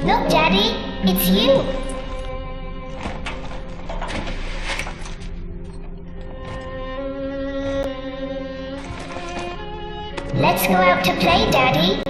Look, Daddy, it's you. Let's go out to play, Daddy.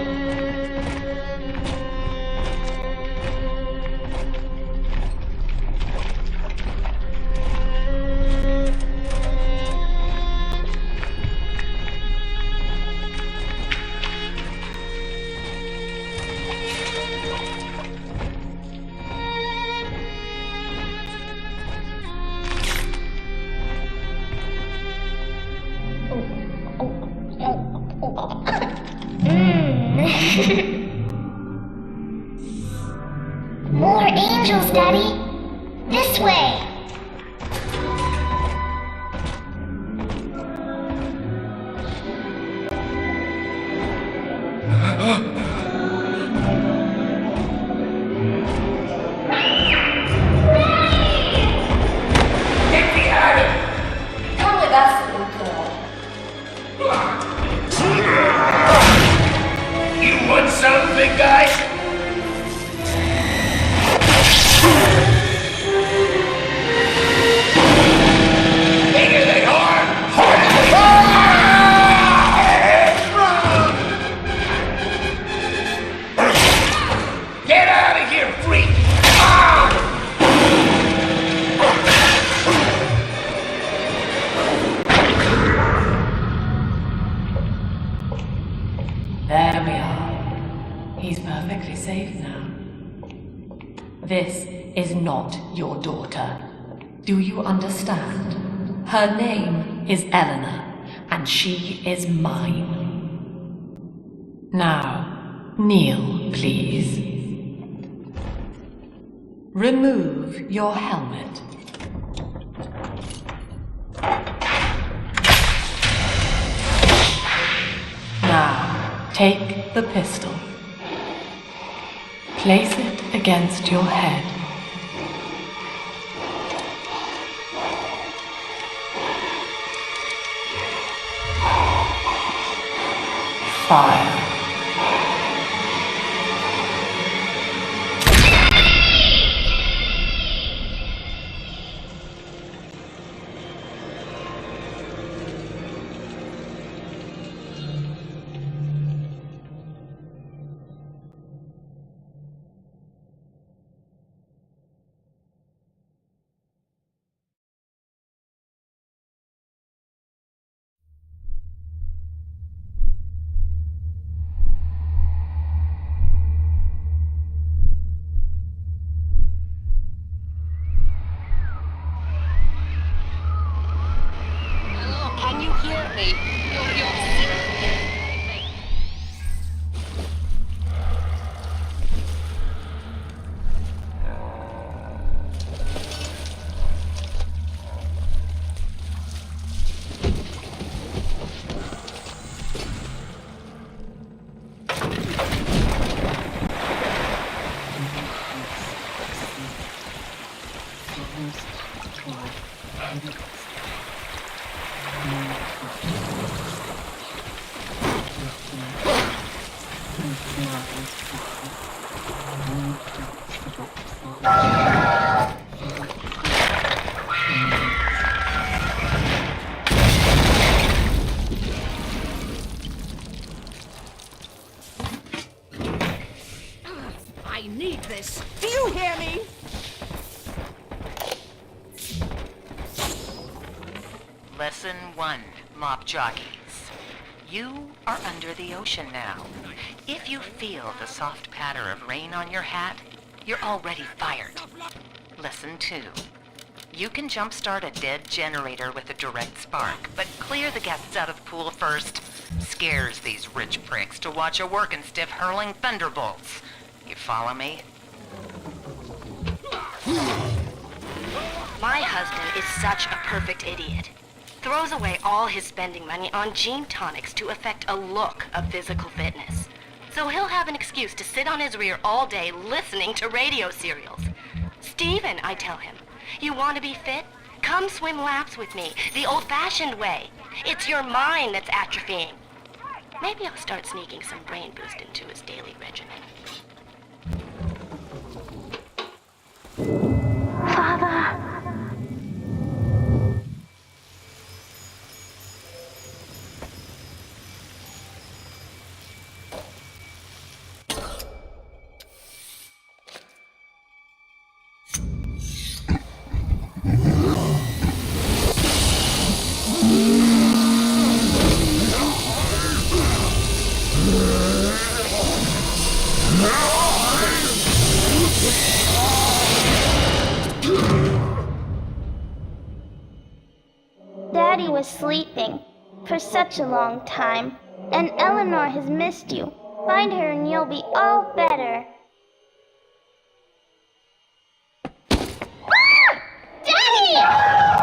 More angels, Daddy. This way. Get me out of here! Come with us, little girl. You want some, big guy? Bigger than hard! Harder than hard! Get out of here, freak! There we are. He's perfectly safe now. This is not your daughter. Do you understand? Her name is Eleanor, and she is mine. Now, kneel, please. Remove your helmet. Now, take the pistol. Place it against your head. Fire. Can you hear me? You're I need this. Do you hear me? Lesson 1, mop jockeys. You are under the ocean now. If you feel the soft patter of rain on your hat, you're already fired. Lesson 2. You can jumpstart a dead generator with a direct spark, but clear the guests out of the pool first. Scares these rich pricks to watch a working stiff hurling thunderbolts. You follow me? My husband is such a perfect idiot. Throws away all his spending money on gene tonics to affect a look of physical fitness. So he'll have an excuse to sit on his rear all day listening to radio serials. Steven, I tell him, you want to be fit? Come swim laps with me, the old-fashioned way. It's your mind that's atrophying. Maybe I'll start sneaking some brain boost into his daily regimen. Father. Daddy was sleeping for such a long time, and Eleanor has missed you. Find her and you'll be all better. Ah! Daddy!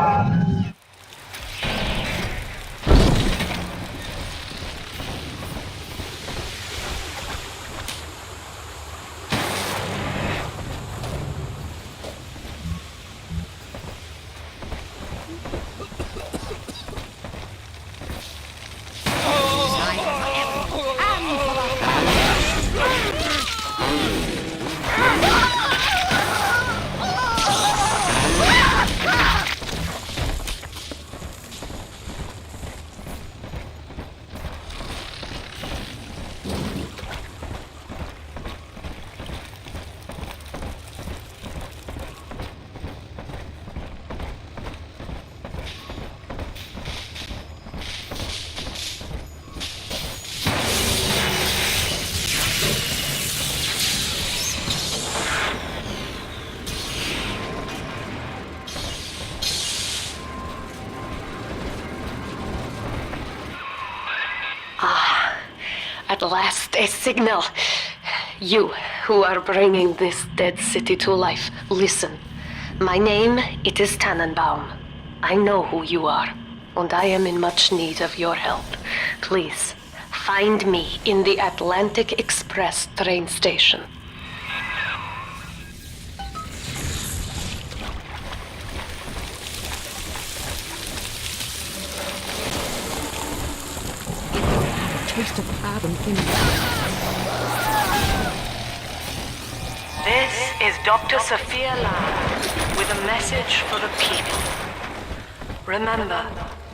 At last, a signal. You, who are bringing this dead city to life, listen. My name, it is Tannenbaum. I know who you are, and I am in much need of your help. Please, find me in the Atlantic Express train station. Taste of Adam in This is Dr. Sophia Lamb with a message for the people. Remember,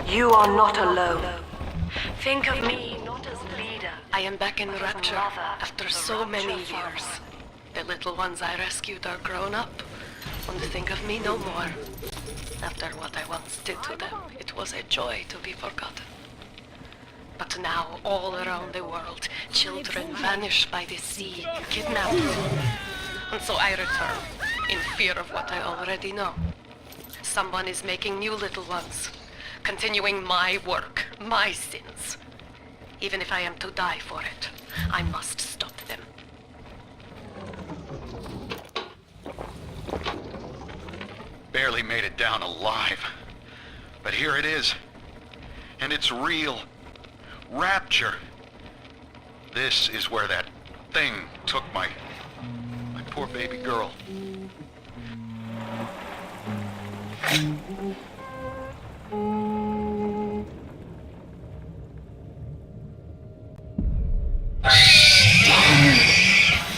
you are not alone. Think of me not as leader. I am back in Rapture after so many years. The little ones I rescued are grown up, and think of me no more. After what I once did to them, it was a joy to be forgotten. But now, all around the world, children vanish by the sea, kidnapped. And so I return, in fear of what I already know. Someone is making new little ones, continuing my work, my sins. Even if I am to die for it, I must stop them. Barely made it down alive. But here it is. And it's real. Rapture. This is where that thing took my poor baby girl.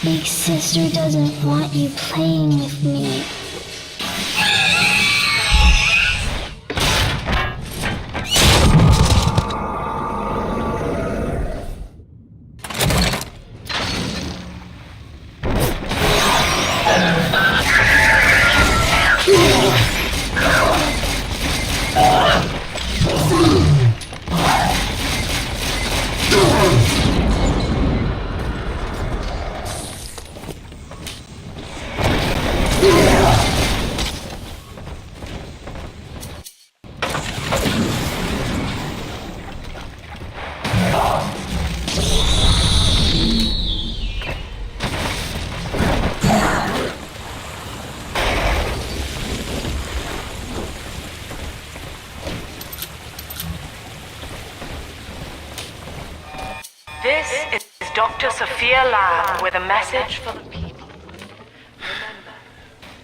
Big sister doesn't want you playing with me. This is Dr. Sophia Lamb with a message for the people. Remember,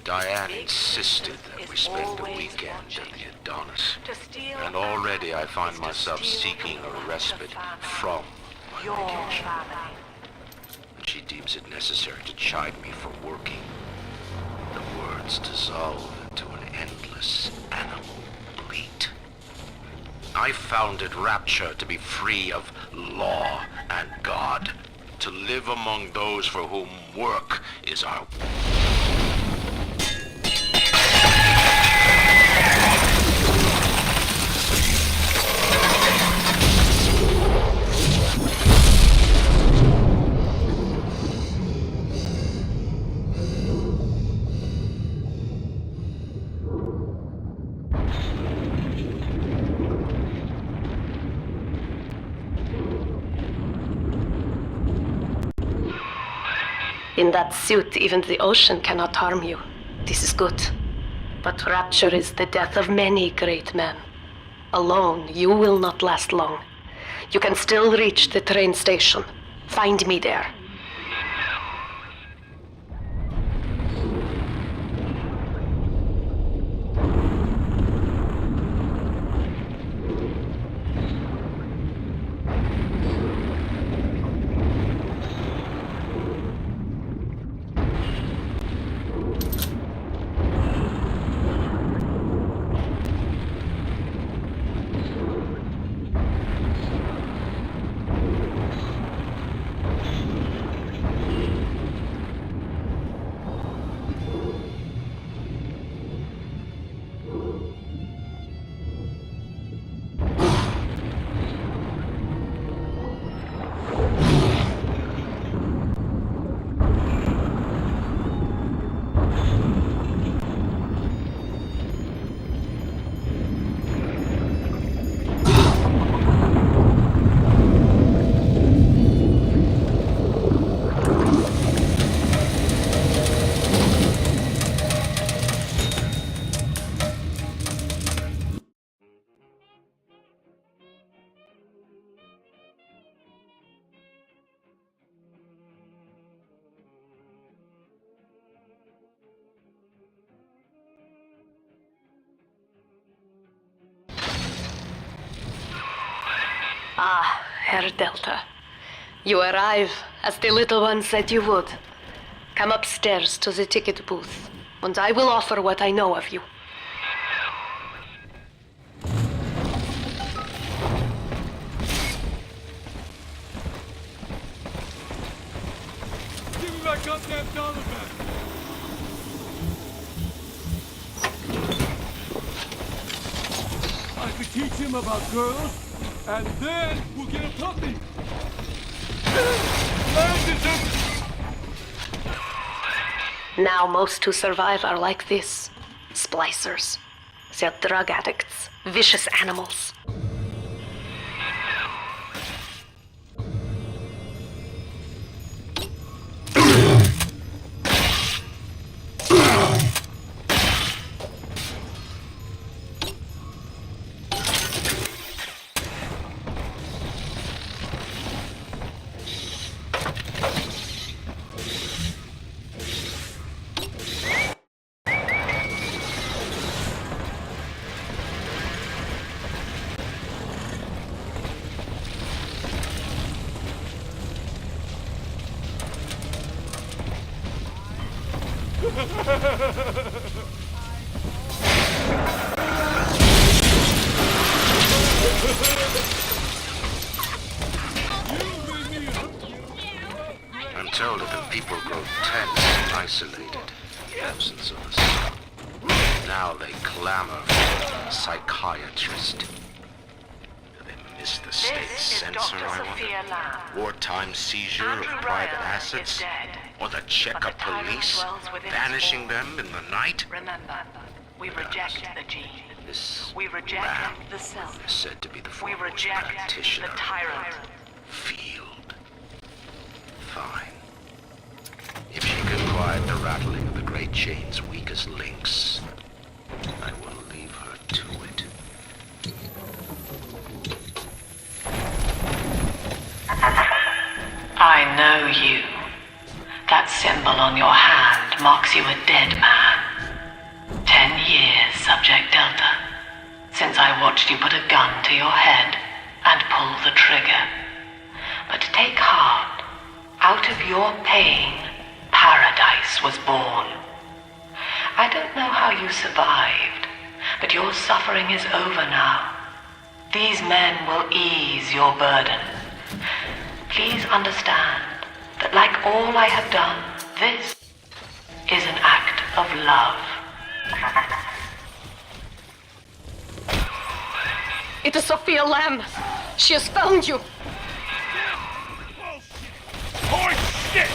Diane insisted that we spend the weekend at the Adonis. And already I find myself seeking a respite from my your vacation. family. And she deems it necessary to chide me for working. The words dissolve into an endless animal bleat. I founded Rapture to be free of law and God, to live among those for whom work is our... In that suit, even the ocean cannot harm you. This is good. But Rapture is the death of many great men. Alone, you will not last long. You can still reach the train station. Find me there. Ah, Herr Delta. You arrive, as the little one said you would. Come upstairs to the ticket booth, and I will offer what I know of you. Give me my goddamn dollar back! I could teach him about girls, and then we'll get a puppy! Now most who survive are like this. Splicers. They're drug addicts. Vicious animals. I'm told that the people grow tense and isolated. Thousands of us. Now they clamor for a psychiatrist. Do they miss the state censor, I wonder? Wartime seizure of private assets? Or the Cheka police, banishing them in the night? Remember, we reject the gene. This We reject lamb the self. is said to be the We foremost reject practitioner the tyrant. field. Fine. If she can quiet the rattling of the great chain's weakest links, I will leave her to it. know you. That symbol on your hand marks you a dead man. 10 years, Subject Delta, since I watched you put a gun to your head and pull the trigger. But take heart. Out of your pain, paradise was born. I don't know how you survived, but your suffering is over now. These men will ease your burden. Please understand that like all I have done, this is an act of love. It is Sophia Lamb. She has found you. Oh, shit!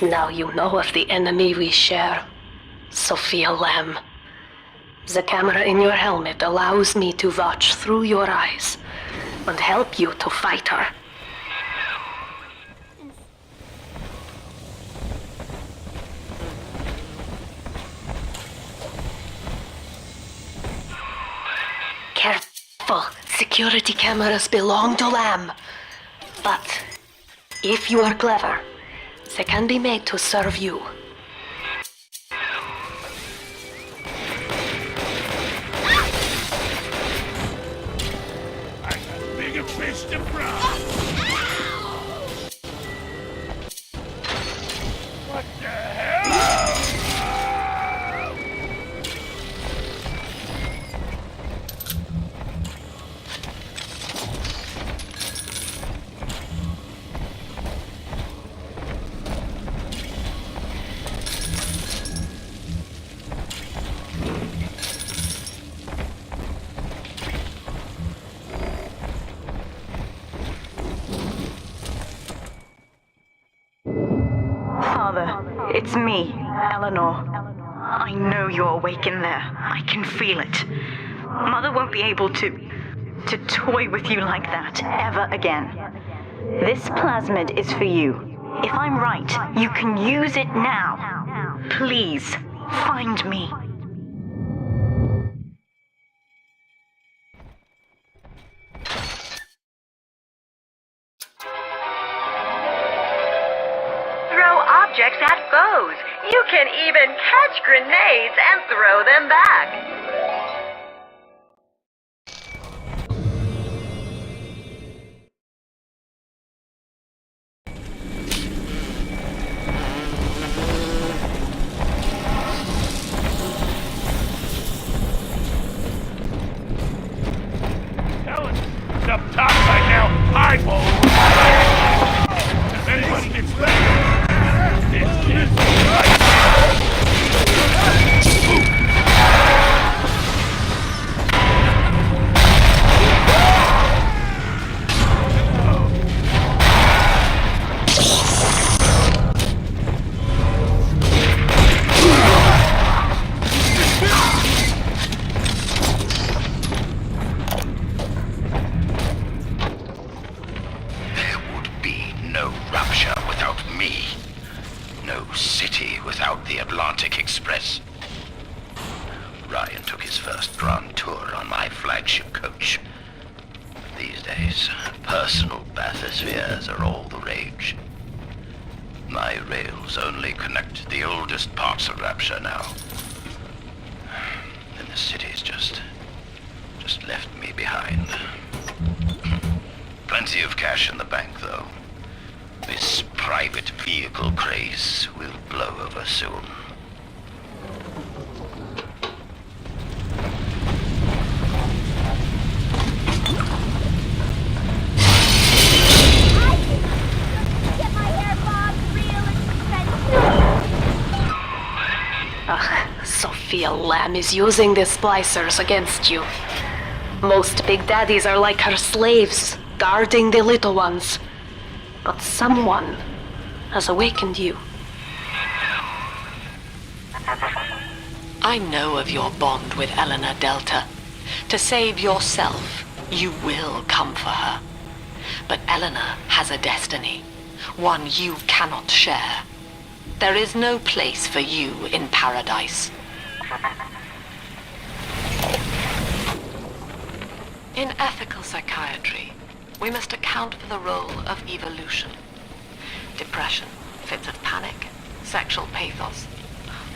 Now you know of the enemy we share, Sophia Lamb. The camera in your helmet allows me to watch through your eyes and help you to fight her. Careful, security cameras belong to Lamb. But if you are clever, they can be made to serve you. I got bigger fish to fry. What the hell? Father, it's me, Eleanor. I know you're awake in there. I can feel it. Mother won't be able to toy with you like that ever again. This plasmid is for you. If I'm right, you can use it now. Please, find me. Objects at foes. You can even catch grenades and throw them back. Helen, it's up top right now. Eyeball. If anybody gets ready. This is right! There would be no Rapture without me. No city without the Atlantic Express. Ryan took his first grand tour on my flagship coach. These days, personal bathyspheres are all the rage. My rails only connect the oldest parts of Rapture now. And the city's just left me behind. Plenty of cash in the bank, though. This private vehicle craze will blow over soon. Sophia Lamb is using the splicers against you. Most big daddies are like her slaves, guarding the little ones. But someone has awakened you. I know of your bond with Eleanor Delta. To save yourself, you will come for her. But Eleanor has a destiny, one you cannot share. There is no place for you in paradise. In ethical psychiatry, we must account for the role of evolution. Depression, fits of panic, sexual pathos,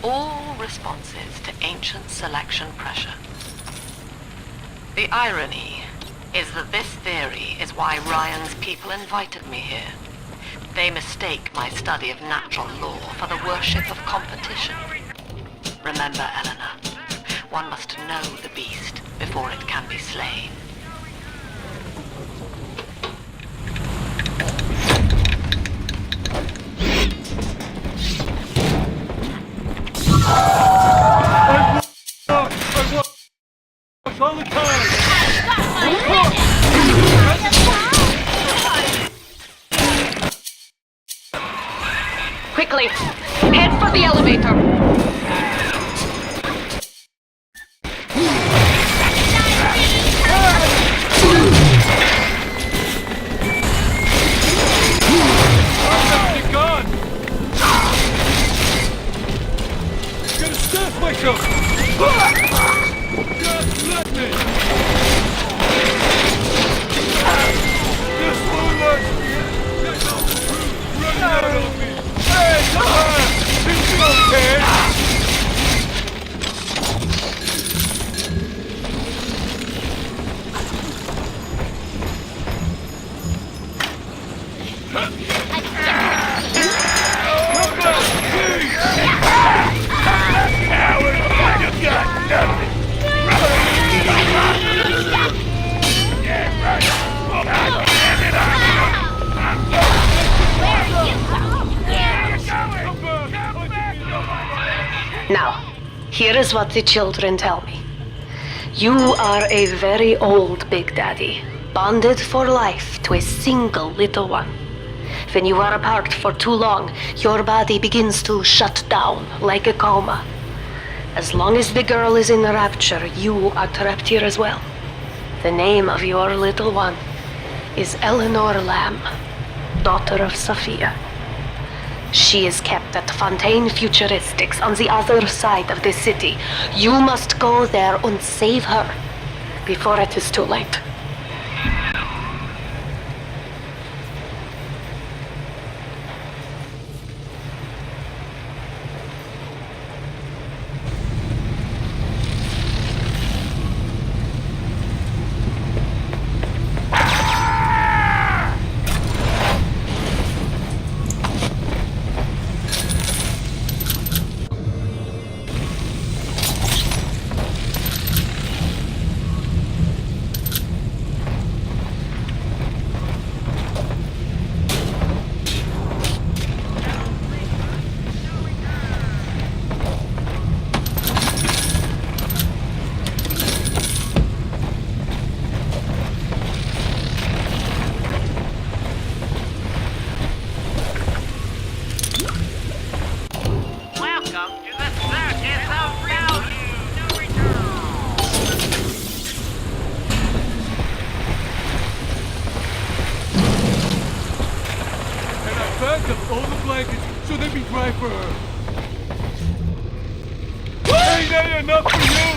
all responses to ancient selection pressure. The irony is that this theory is why Ryan's people invited me here. They mistake my study of natural law for the worship of competition. Remember, Eleanor, one must know the beast before it can be slain. All the time! Quickly, head for the elevator. Now, here is what the children tell me. You are a very old Big Daddy, bonded for life to a single little one. When you are apart for too long, your body begins to shut down like a coma. As long as the girl is in rapture, you are trapped here as well. The name of your little one is Eleanor Lamb, daughter of Sophia. She is kept at Fontaine Futuristics on the other side of the city. You must go there and save her before it is too late. All the blankets so they be dry for her. Ain't that enough for you?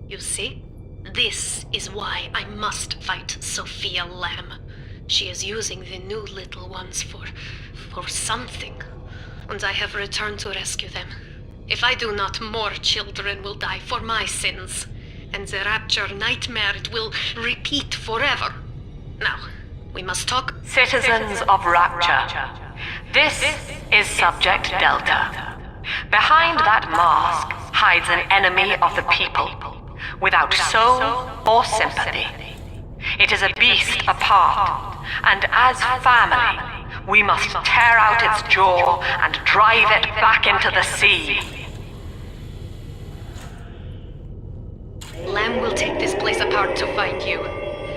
You see? This is why I must fight Sophia Lamb. She is using the new little ones for something. And I have returned to rescue them. If I do not, more children will die for my sins. And the Rapture nightmare, it will repeat forever. Now, we must talk. Citizens of Rapture, this is Subject Delta. Behind that mask hides an enemy of the people, without soul or sympathy. It is a beast apart, and as family, we must tear out its jaw and drive it back into the sea. Lamb will take this place apart to find you.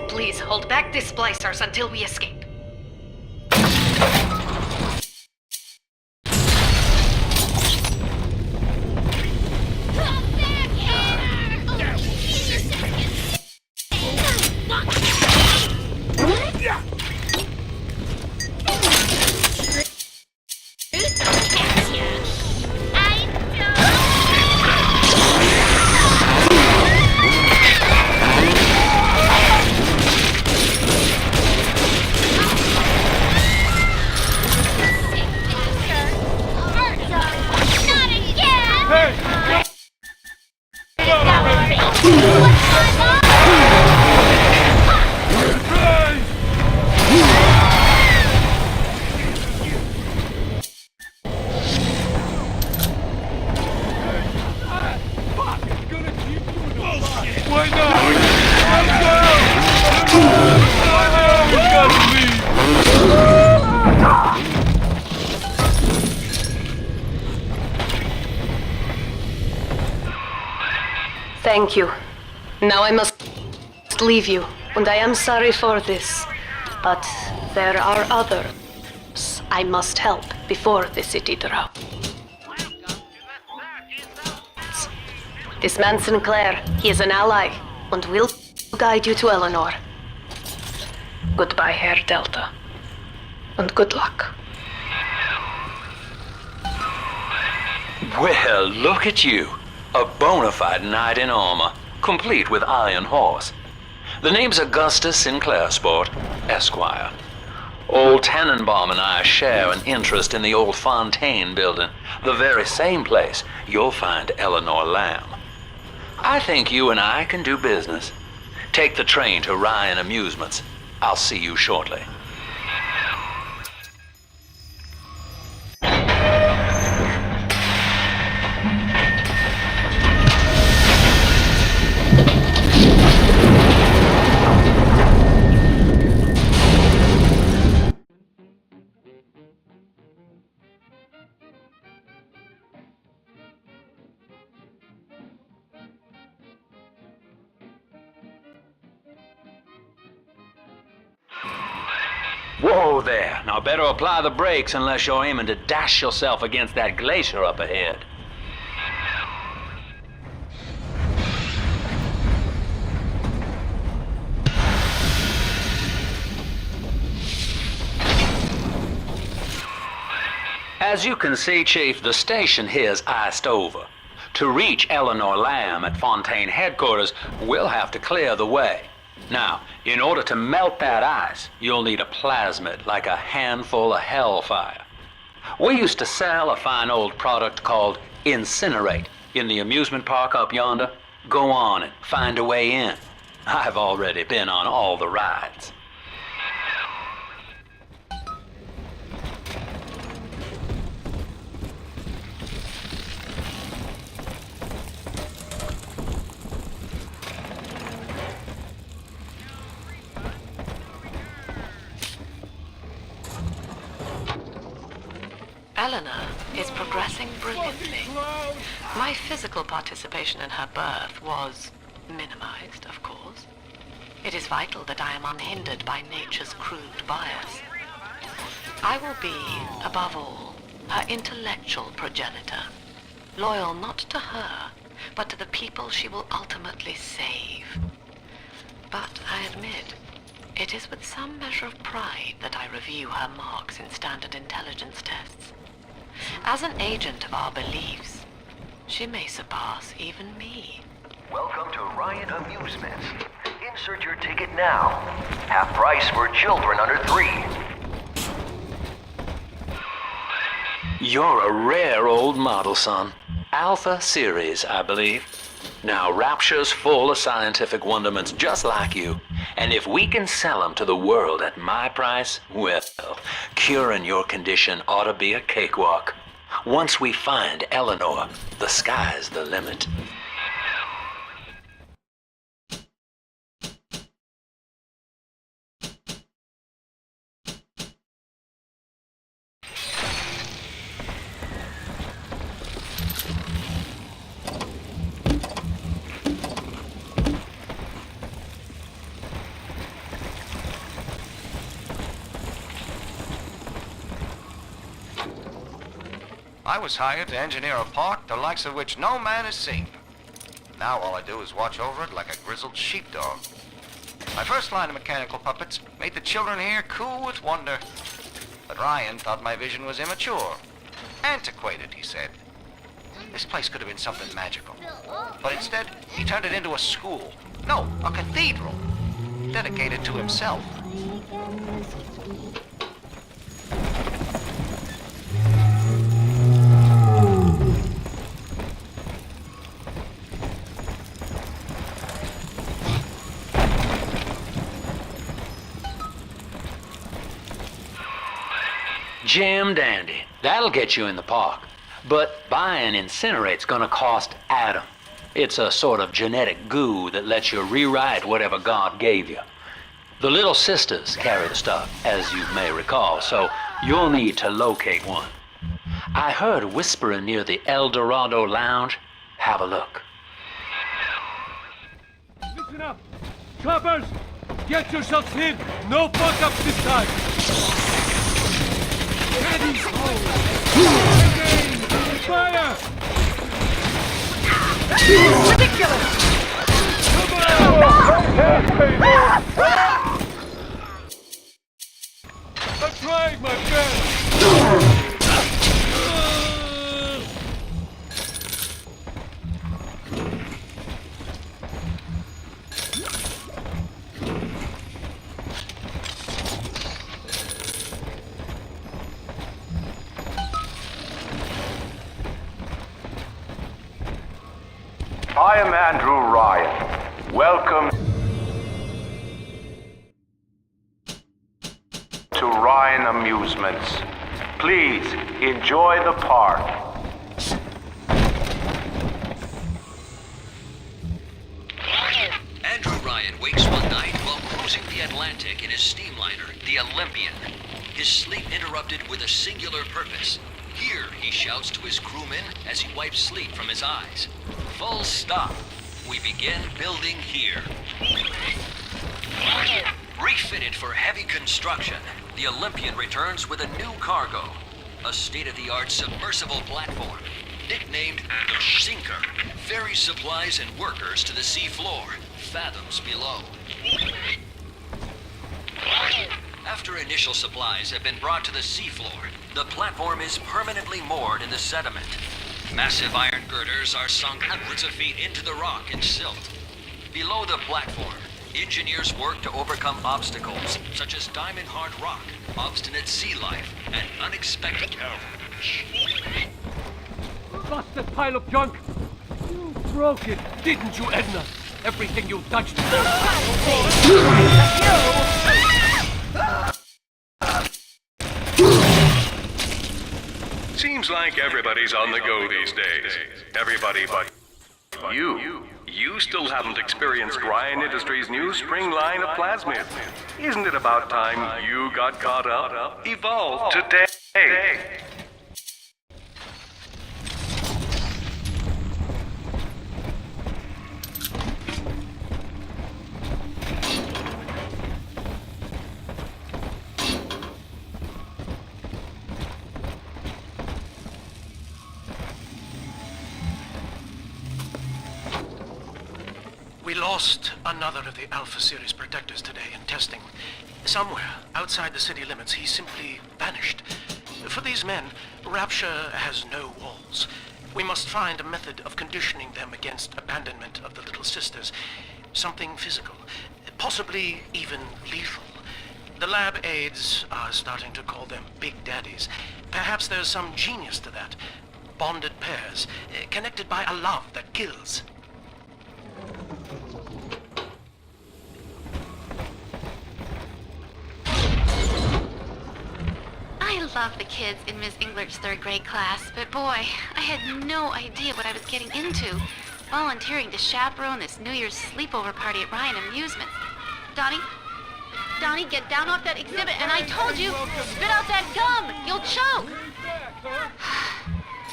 Please hold back the splicers until we escape. Thank you. Now I must leave you, and I am sorry for this. But there are others I must help before the city drowns. This man Sinclair, he is an ally, and will guide you to Eleanor. Goodbye, Herr Delta. And good luck. Well, look at you. A bona fide knight in armor, complete with iron horse. The name's Augustus Sinclair Sport, Esquire. Old Tannenbaum and I share an interest in the old Fontaine building, the very same place you'll find Eleanor Lamb. I think you and I can do business. Take the train to Ryan Amusements. I'll see you shortly. Whoa there. Now better apply the brakes unless you're aiming to dash yourself against that glacier up ahead. As you can see, Chief, the station here's iced over. To reach Eleanor Lamb at Fontaine headquarters, we'll have to clear the way. Now, in order to melt that ice, you'll need a plasmid, like a handful of hellfire. We used to sell a fine old product called Incinerate in the amusement park up yonder. Go on and find a way in. I've already been on all the rides. Eleanor is progressing brilliantly. My physical participation in her birth was minimized, of course. It is vital that I am unhindered by nature's crude bias. I will be, above all, her intellectual progenitor, loyal not to her, but to the people she will ultimately save. But I admit, it is with some measure of pride that I review her marks in standard intelligence tests. As an agent of our beliefs, she may surpass even me. Welcome to Ryan Amusements. Insert your ticket now. Half price for children under 3. You're a rare old model, son. Alpha Series, I believe. Now, Rapture's full of scientific wonderments just like you. And if we can sell them to the world at my price, well, curing your condition ought to be a cakewalk. Once we find Eleanor, the sky's the limit. I was hired to engineer a park the likes of which no man has seen. Now all I do is watch over it like a grizzled sheepdog. My first line of mechanical puppets made the children here cool with wonder. But Ryan thought my vision was immature. Antiquated, he said. This place could have been something magical. But instead, he turned it into a school. No, a cathedral. Dedicated to himself. Jim dandy. That'll get you in the park. But buying Incinerate's gonna cost Adam. It's a sort of genetic goo that lets you rewrite whatever God gave you. The Little Sisters carry the stuff, as you may recall, so you'll need to locate one. I heard whispering near the El Dorado Lounge. Have a look. Listen up! Choppers! Get yourselves hid! No fuck-ups this time! Ready! Fire! Ridiculous! I'm trying my best! I am Andrew Ryan. Welcome to Ryan Amusements. Please enjoy the park. Andrew Ryan wakes one night while cruising the Atlantic in his steamliner, the Olympian. His sleep interrupted with a singular purpose. Here, he shouts to his crewmen as he wipes sleep from his eyes. Full stop. We begin building here. Refitted for heavy construction, the Olympian returns with a new cargo. A state-of-the-art submersible platform, nicknamed the Sinker, ferries supplies and workers to the sea floor, fathoms below. After initial supplies have been brought to the seafloor, the platform is permanently moored in the sediment. Massive iron girders are sunk hundreds of feet into the rock and silt. Below the platform, engineers work to overcome obstacles such as diamond-hard rock, obstinate sea life, and unexpected peril. Busted pile of junk! You broke it, didn't you, Edna? Everything you touched. Seems like everybody's on the go these days. Everybody but you. You still haven't experienced Ryan Industries' new spring line of plasmids. Isn't it about time you got caught up? Evolve today. We lost another of the Alpha Series protectors today in testing. Somewhere outside the city limits, he simply vanished. For these men, Rapture has no walls. We must find a method of conditioning them against abandonment of the Little Sisters. Something physical, possibly even lethal. The lab aides are starting to call them Big Daddies. Perhaps there's some genius to that. Bonded pairs, connected by a love that kills. I to love the kids in Miss Englert's third grade class, but boy, I had no idea what I was getting into, volunteering to chaperone this New Year's sleepover party at Ryan Amusements. Donnie, get down off that exhibit, and I told you, spit out that gum! You'll choke!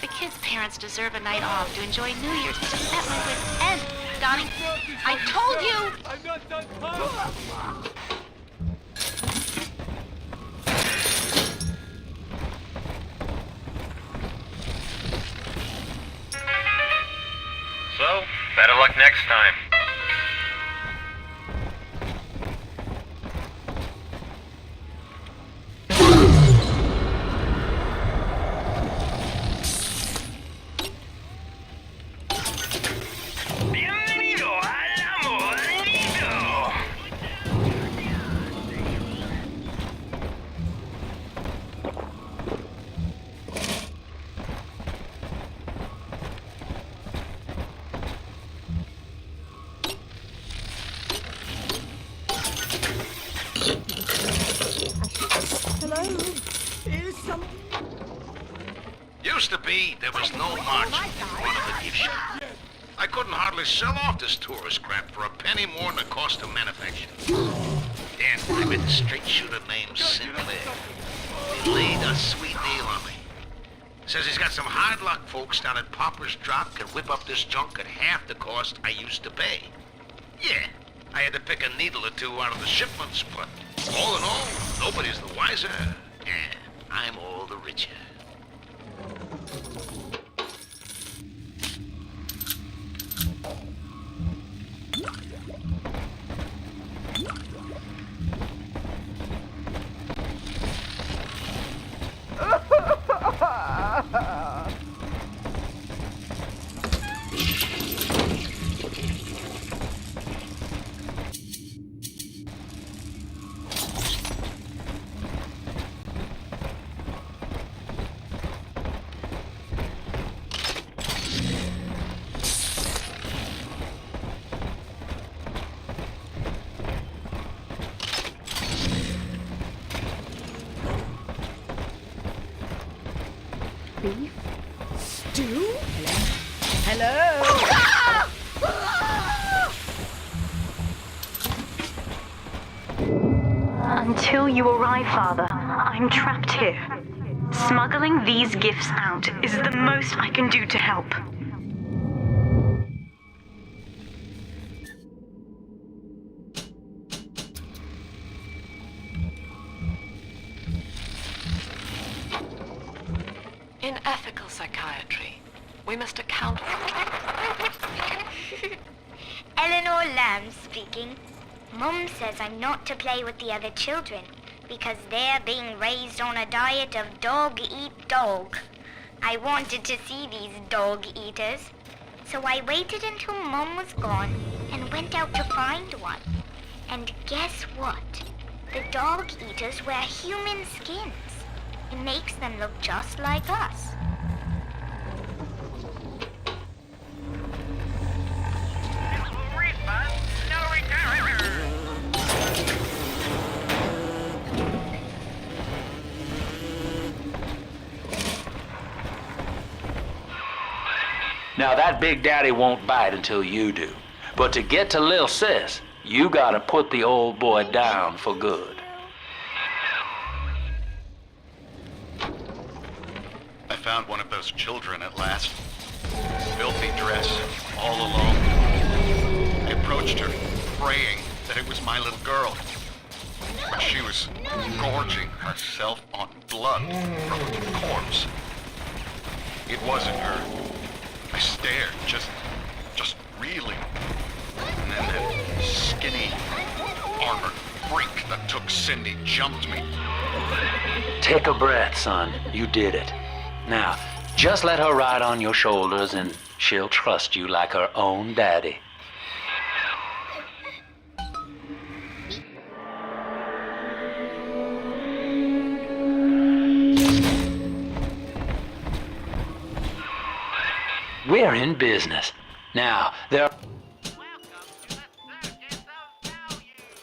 The kids' parents deserve a night off to enjoy New Year's, but just at my wit's end. Donnie, I told you! I'm not done. So, better luck next time. Used to be, there was no margin in front of the gift shop. I couldn't hardly sell off this tourist crap for a penny more than it cost to manufacture. Then I met a straight shooter named Sinclair. He laid a sweet deal on me. Says he's got some hard luck folks down at Popper's Drop can whip up this junk at half the cost I used to pay. Yeah, I had to pick a needle or two out of the shipments, but all in all, nobody's the wiser, and I'm all the richer. Beef? Stew? Hello? Until you arrive, Father, I'm trapped here. Smuggling these gifts out is the most I can do to help. In ethical psychiatry, we must account for... Eleanor Lamb speaking. Mum says I'm not to play with the other children because they're being raised on a diet of dog eat dog. I wanted to see these dog eaters, so I waited until Mum was gone and went out to find one. And guess what? The dog eaters wear human skins. It makes them look just like us. Now that Big Daddy won't bite until you do. But to get to Lil Sis, you gotta put the old boy down for good. I found one of those children at last. Filthy dress, all alone. I approached her, praying that it was my little girl. But she was gorging herself on blood from a corpse. It wasn't her. I stared, just reeling. And then that skinny, armored freak that took Cindy jumped me. Take a breath, son. You did it. Now, just let her ride on your shoulders and she'll trust you like her own daddy. We're in business. Now, there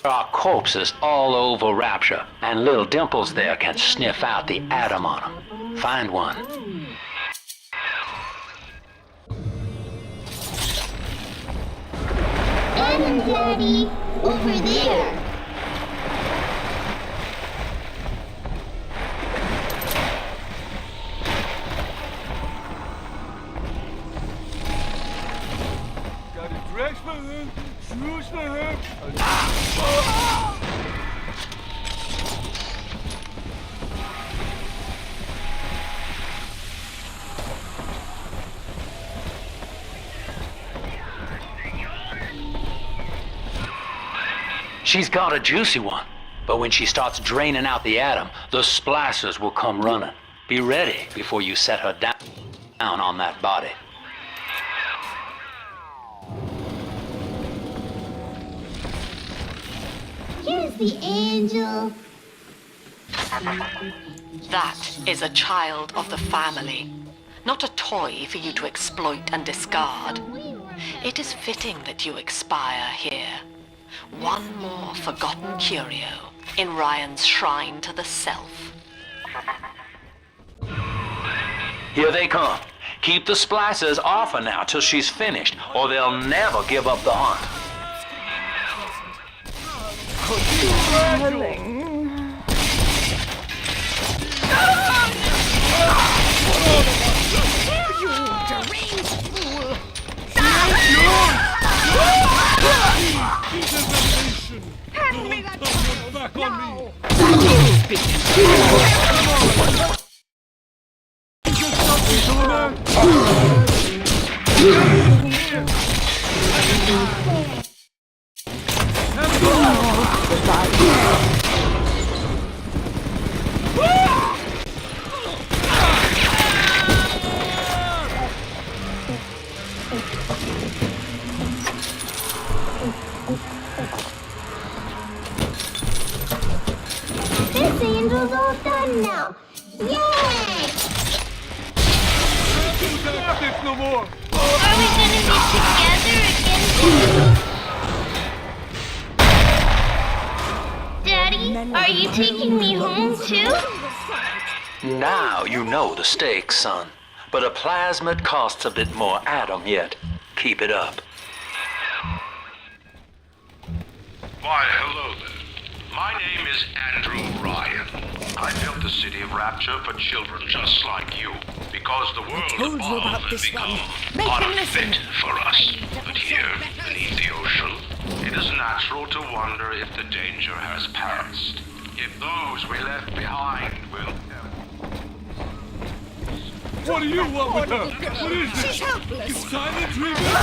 are corpses all over Rapture, and little Dimples there can sniff out the atom on them. Find one. Adam, Daddy, over there. Dress for him, shoes for him. She's got a juicy one, but when she starts draining out the atom, the splicers will come running. Be ready before you set her down on that body. Here's the angel. That is a child of the family, not a toy for you to exploit and discard. It is fitting that you expire here. One more forgotten curio in Ryan's shrine to the self. Here they come. Keep the splicers off her now till she's finished, or they'll never give up the hunt. You deranged fool! Hand me that back on me! This angel's all done now. Yay! No more. Are we gonna be together again? Daddy, are you taking me home too? Now you know the stakes, son. But a plasmid costs a bit more atom yet. Keep it up. Why, hello there. My name is Andrew Ryan. I built the city of Rapture for children just like you, because the world above has become unfit for us. But here, beneath the ocean, it is natural to wonder if the danger has passed. If those we left behind will... What do you want with her? What is this? She's helpless. It's silent treatment.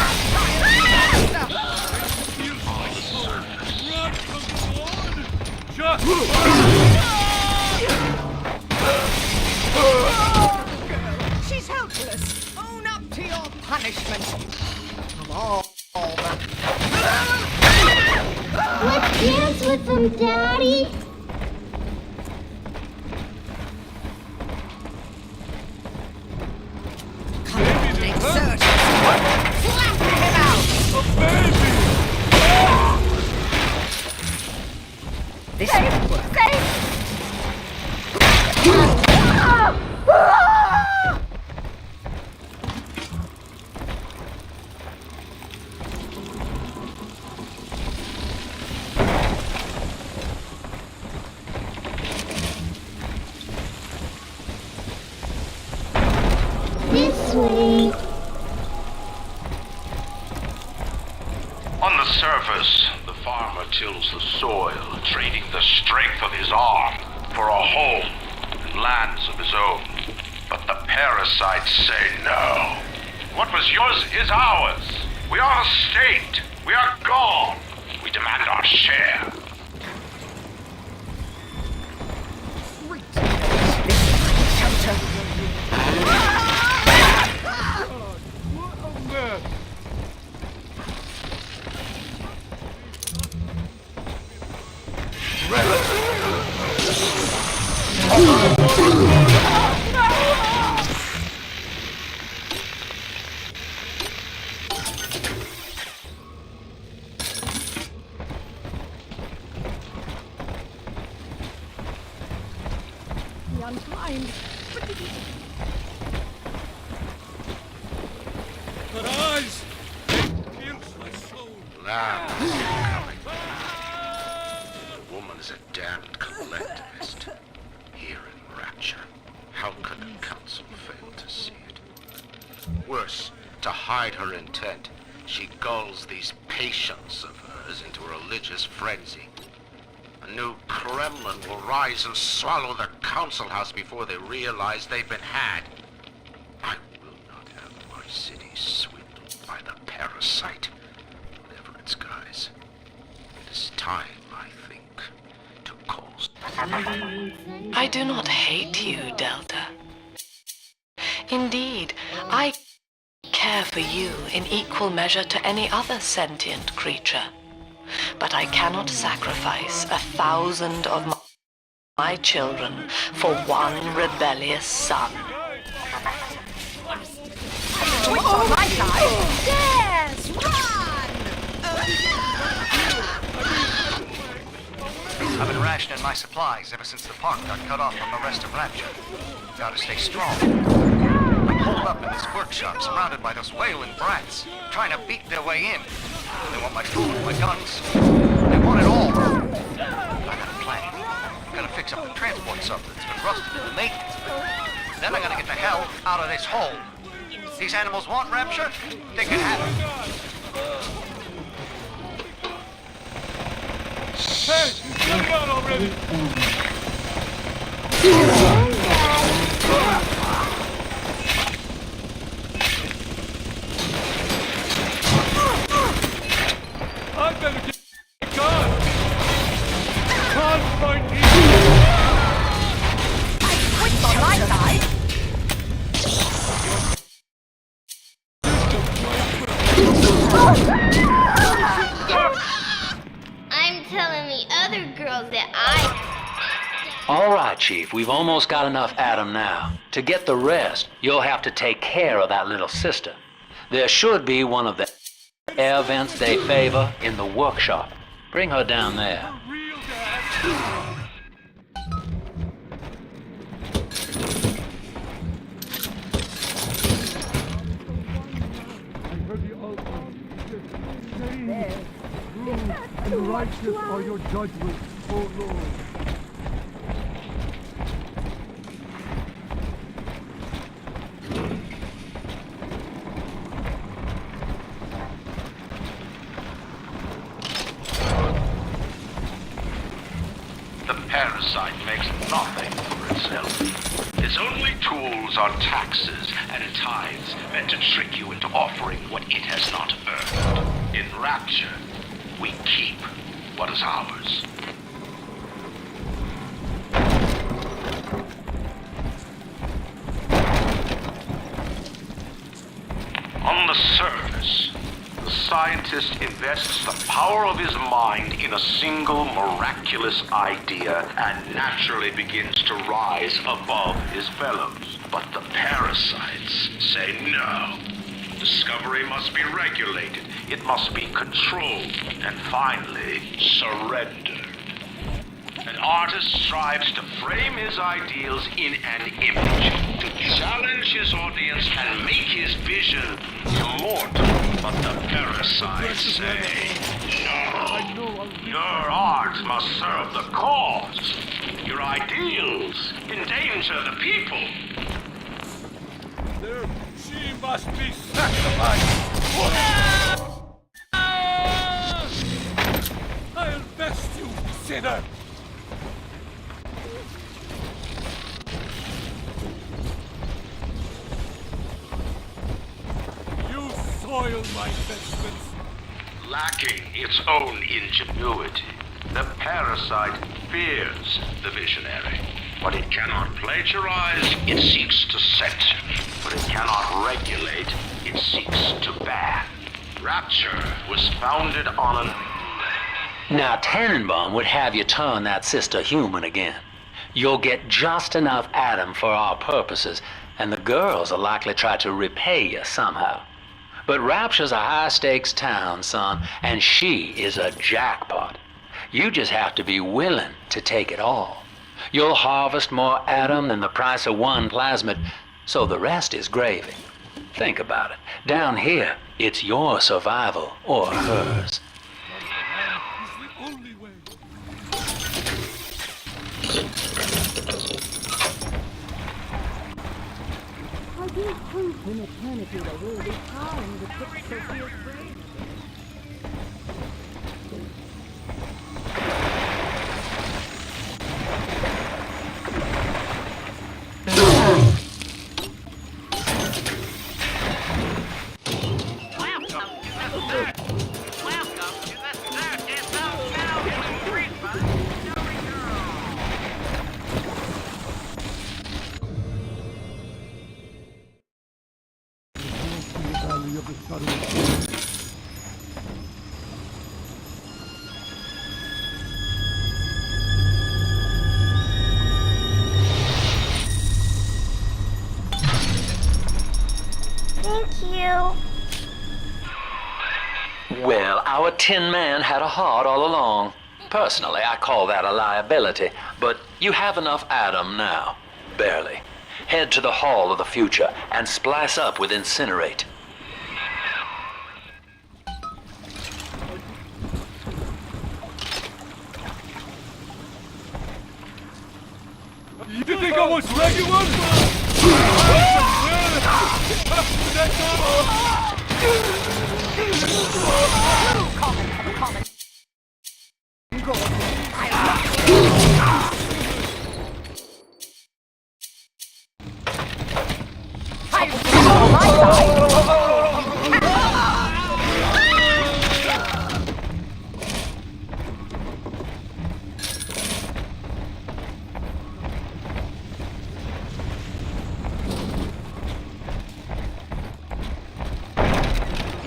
Run from the Lord. Just. She's helpless. Own up to your punishment. Of all Let's dance with them, Daddy. exert. Slap him out. This will work. This way. On the surface, the farmer tills the soil, trading the strength of his arm for a home and lands of his own. But the parasites say no. What was yours is ours. We are the state. We are gone. We demand our share. unkind, but did he... Her eyes! They pierce my soul. Lamb is coming. The woman is a damned collectivist. Here in Rapture, how could the council fail to see it? Worse, to hide her intent, she gulls these patients of hers into a religious frenzy. A new Kremlin will rise and swallow the council house before they realize they've been had. I will not have my city swindled by the parasite, whatever its guise. It is time, I think, to call. I do not hate you, Delta. Indeed, I care for you in equal measure to any other sentient creature. But I cannot sacrifice 1,000 of my children for one rebellious son. Oh my God! Yes! Run! I've been rationing my supplies ever since the park got cut off from the rest of Rapture. Gotta stay strong. I'm holed up in this workshop, surrounded by those whaling brats, trying to beat their way in. They want my food, my guns. They want it all. I got a plan. I'm gonna fix up the transport sub that's been rusted in the maintenance. Then I gotta get the hell out of this hole. These animals want Rapture? They can have it. Hey, get out already! I better get gone! Can't find me! I quit on my side! I'm telling the other girls that I... All right, Chief, we've almost got enough Adam now. To get the rest, you'll have to take care of that little sister. There should be one of the air vents they favor in the workshop. Bring her down there. And righteous are your judgments, O Lord. The parasite makes nothing for itself. Its only tools are taxes and tithes meant to trick you into offering what it has not earned. In Rapture, we keep what is ours. On the surface, the scientist invests the power of his mind in a single miraculous idea and naturally begins to rise above his fellows. But the parasites say no. Discovery must be regulated, it must be controlled, and finally, surrendered. An artist strives to frame his ideals in an image, to challenge his audience and make his vision immortal. But the parasites say, no, your art must serve the cause. Your ideals endanger the people. There, she must be sacrificed! I'll best you, sinner! You soil my vestments! Lacking its own ingenuity, the parasite fears the visionary. What it cannot plagiarize, it seeks to censor. What it cannot regulate, it seeks to ban. Rapture was founded on an... Now, Tannenbaum would have you turn that sister human again. You'll get just enough Adam for our purposes, and the girls will likely try to repay you somehow. But Rapture's a high-stakes town, son, and she is a jackpot. You just have to be willing to take it all. You'll harvest more atom than the price of one plasmid, so the rest is gravy. Think about it. Down here, it's your survival or hers. I do hope in eternity there will be time to put Sophia's brain. Thank you. Well, our Tin Man had a heart all along. Personally, I call that a liability, but you have enough atom now. Barely. Head to the Hall of the Future and splice up with Incinerate. You think I was regular?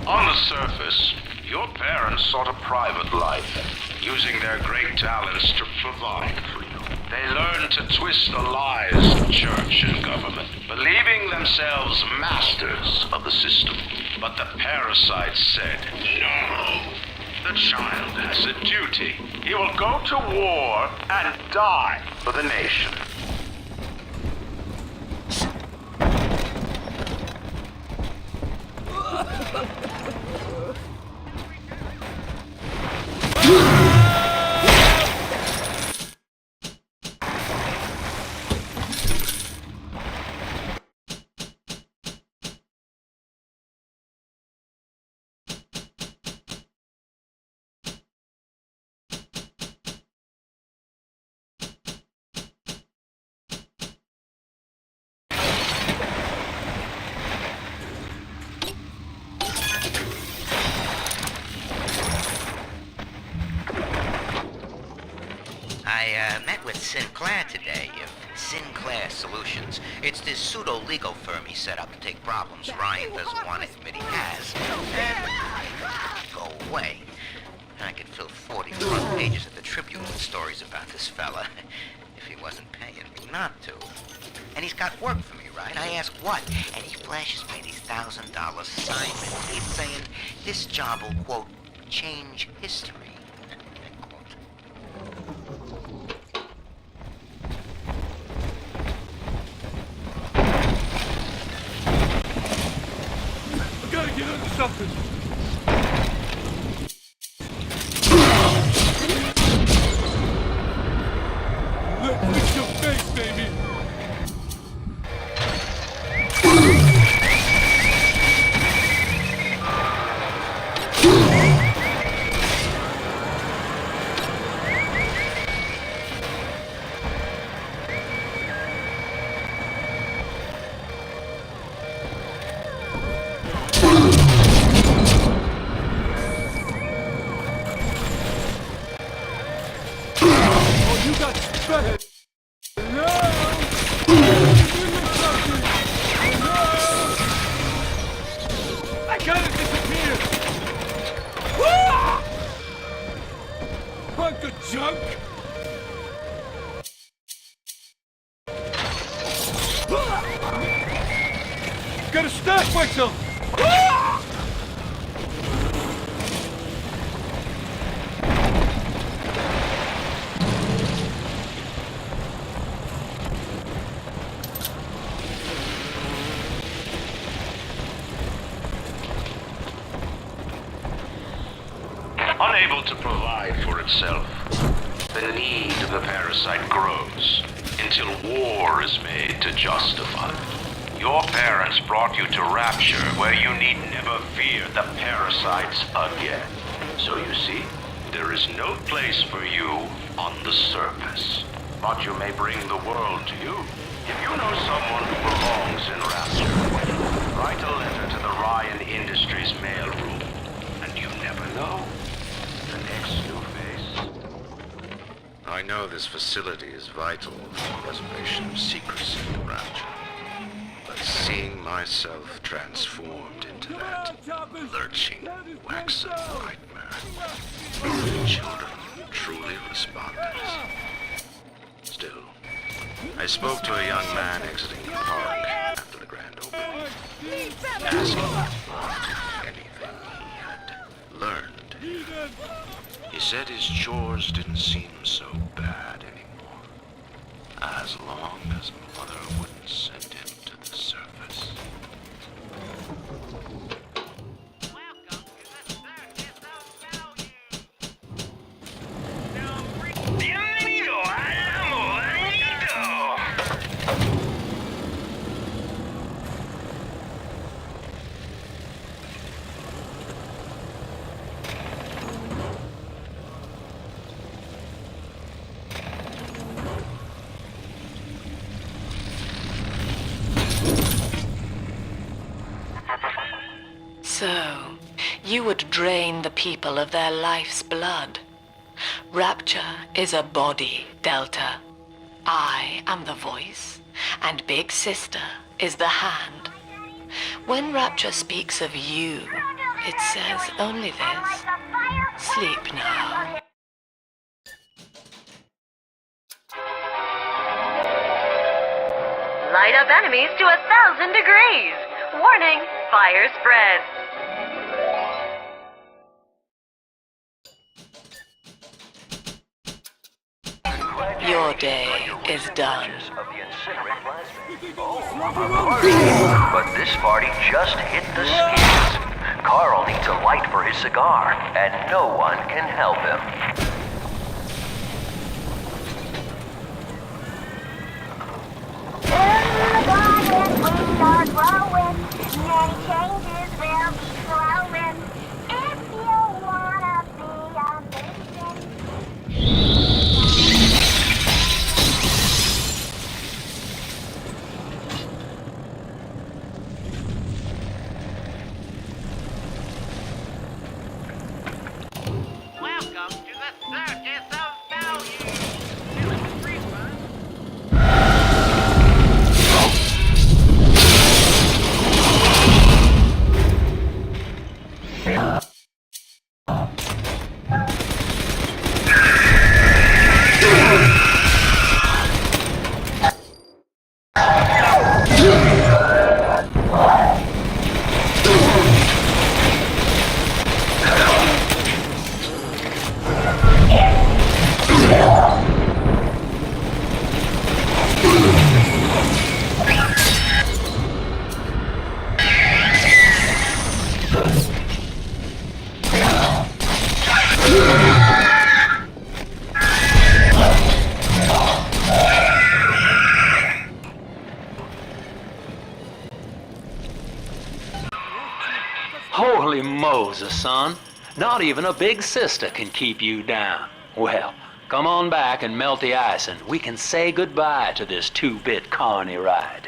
On the surface, your parents sought a private life, using their great talents to provide for you. They learned to twist the lies of church and government, believing themselves masters of the system. But the parasite said, no. The child has a duty. He will go to war and die for the nation. I met with Sinclair today of Sinclair Solutions. It's this pseudo-legal firm he set up to take problems Ryan doesn't want to admit he has and go away. I could fill 40 front pages of the Tribune with stories about this fella if he wasn't paying me not to. And he's got work for me, right? I ask what? And he flashes me these $1,000 assignments. He's saying this job will, quote, change history. Gotta get into something. Look at your face, baby. I gotta disappear! Hunk of junk! Gotta stash myself! Unable to provide for itself, the need of the parasite grows until war is made to justify it. Your parents brought you to Rapture, where you need never fear the parasites again. So you see, there is no place for you on the surface. But you may bring the world to you. If you know someone who belongs in Rapture, write a letter to the Ryan Industries mailroom, and you never know. The next new face. I know this facility is vital for the preservation of secrecy in Rapture. But seeing myself transformed into that lurching, waxen nightmare, the children truly responders. Still, I spoke to a young man exiting the park after the grand opening, asking him if anything he had learned. He said his chores didn't seem so bad anymore, as long as Mother wouldn't send him to the surface. So, you would drain the people of their life's blood. Rapture is a body, Delta. I am the voice, and Big Sister is the hand. When Rapture speaks of you, it says only this. Sleep now. Light up enemies to 1,000 degrees. Warning, fire spreads. Your day is done. But this party just hit the skids. Carl needs a light for his cigar, and no one can help him. Holy Moses, son. Not even a big sister can keep you down. Well, come on back and melt the ice and we can say goodbye to this 2-bit carny ride.